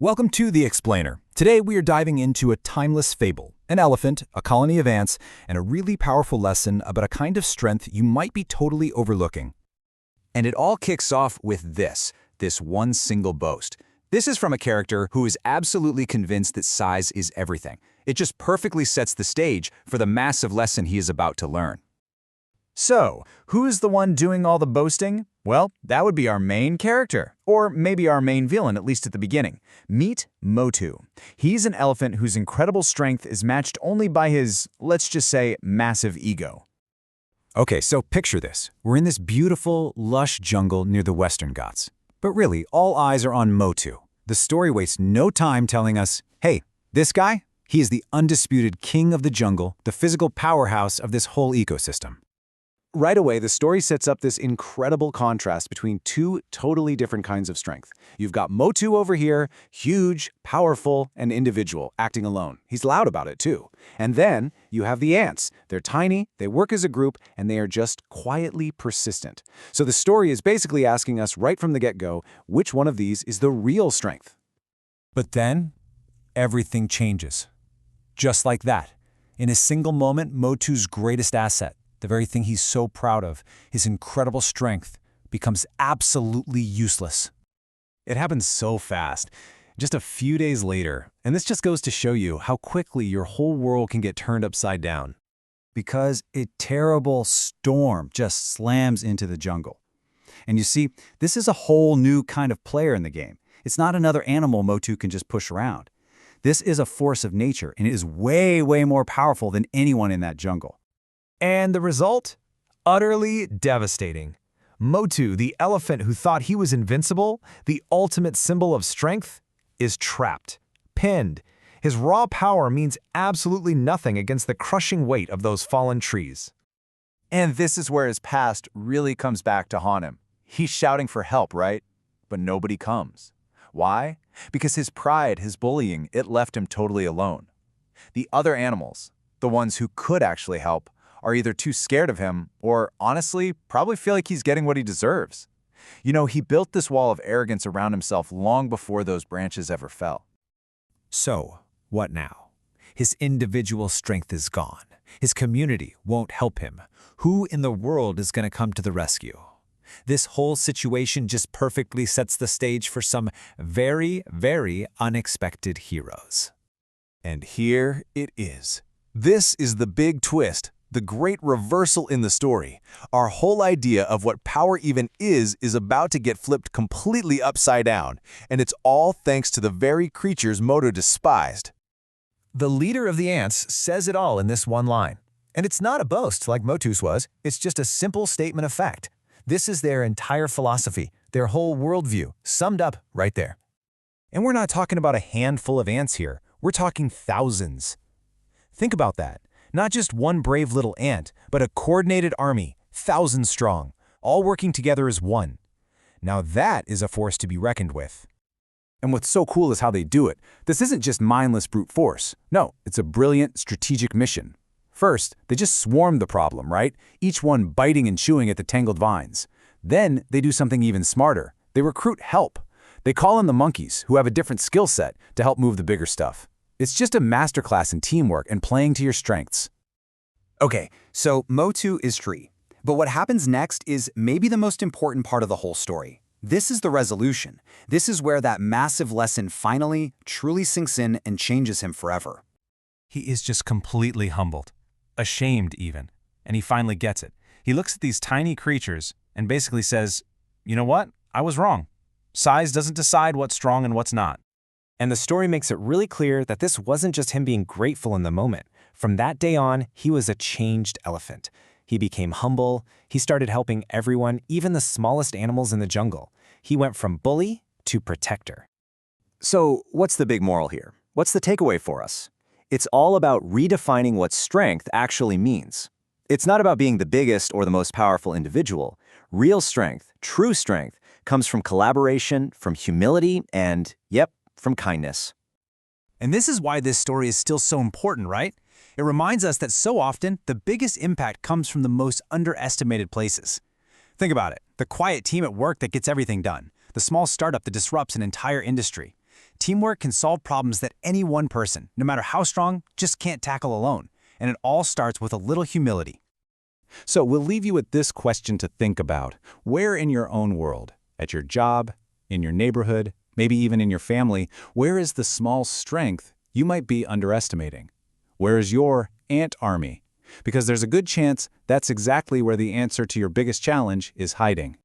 Welcome to The Explainer. Today we are diving into a timeless fable, an elephant, a colony of ants, and a really powerful lesson about a kind of strength you might be totally overlooking. And it all kicks off with this one single boast. This is from a character who is absolutely convinced that size is everything. It just perfectly sets the stage for the massive lesson he is about to learn. So, who is the one doing all the boasting? Well, that would be our main character, or maybe our main villain, at least at the beginning. Meet Motu. He's an elephant whose incredible strength is matched only by his, let's just say, massive ego. Okay, so picture this. We're in this beautiful, lush jungle near the Western Ghats. But really, all eyes are on Motu. The story wastes no time telling us, hey, this guy, he is the undisputed king of the jungle, the physical powerhouse of this whole ecosystem. Right away, the story sets up this incredible contrast between two totally different kinds of strength. You've got Motu over here, huge, powerful, and individual, acting alone. He's loud about it too. And then you have the ants. They're tiny, they work as a group, and they are just quietly persistent. So the story is basically asking us right from the get-go, which one of these is the real strength? But then, everything changes. Just like that. In a single moment, Motu's greatest asset, the very thing he's so proud of, his incredible strength, becomes absolutely useless. It happens so fast, just a few days later, and this just goes to show you how quickly your whole world can get turned upside down. Because a terrible storm just slams into the jungle. And you see, this is a whole new kind of player in the game. It's not another animal Motu can just push around. This is a force of nature, and it is way, way more powerful than anyone in that jungle. And the result? Utterly devastating. Motu, the elephant who thought he was invincible, the ultimate symbol of strength, is trapped, pinned. His raw power means absolutely nothing against the crushing weight of those fallen trees. And this is where his past really comes back to haunt him. He's shouting for help, right? But nobody comes. Why? Because his pride, his bullying, it left him totally alone. The other animals, the ones who could actually help, are either too scared of him or, honestly, probably feel like he's getting what he deserves. You know, he built this wall of arrogance around himself long before those branches ever fell. So, what now? His individual strength is gone. His community won't help him. Who in the world is going to come to the rescue? This whole situation just perfectly sets the stage for some very, very unexpected heroes. And here it is. This is the big twist. The great reversal in the story. Our whole idea of what power even is about to get flipped completely upside down, and it's all thanks to the very creatures Motu despised. The leader of the ants says it all in this one line. And it's not a boast like Motu's was, it's just a simple statement of fact. This is their entire philosophy, their whole worldview, summed up right there. And we're not talking about a handful of ants here, we're talking thousands. Think about that. Not just one brave little ant, but a coordinated army, thousands strong, all working together as one. Now that is a force to be reckoned with. And what's so cool is how they do it. This isn't just mindless brute force. No, it's a brilliant, strategic mission. First, they just swarm the problem, right? Each one biting and chewing at the tangled vines. Then they do something even smarter. They recruit help. They call in the monkeys, who have a different skill set, to help move the bigger stuff. It's just a masterclass in teamwork and playing to your strengths. Okay, so Motu is free. But what happens next is maybe the most important part of the whole story. This is the resolution. This is where that massive lesson finally, truly sinks in and changes him forever. He is just completely humbled, ashamed even, and he finally gets it. He looks at these tiny creatures and basically says, you know what? I was wrong. Size doesn't decide what's strong and what's not. And the story makes it really clear that this wasn't just him being grateful in the moment. From that day on, he was a changed elephant. He became humble, he started helping everyone, even the smallest animals in the jungle. He went from bully to protector. So, what's the big moral here? What's the takeaway for us? It's all about redefining what strength actually means. It's not about being the biggest or the most powerful individual. Real strength, true strength, comes from collaboration, from humility, and, yep, from kindness. And this is why this story is still so important, right? It reminds us that so often, the biggest impact comes from the most underestimated places. Think about it. The quiet team at work that gets everything done. The small startup that disrupts an entire industry. Teamwork can solve problems that any one person, no matter how strong, just can't tackle alone. And it all starts with a little humility. So we'll leave you with this question to think about. Where in your own world, at your job, in your neighborhood, maybe even in your family, where is the small strength you might be underestimating? Where is your ant army? Because there's a good chance that's exactly where the answer to your biggest challenge is hiding.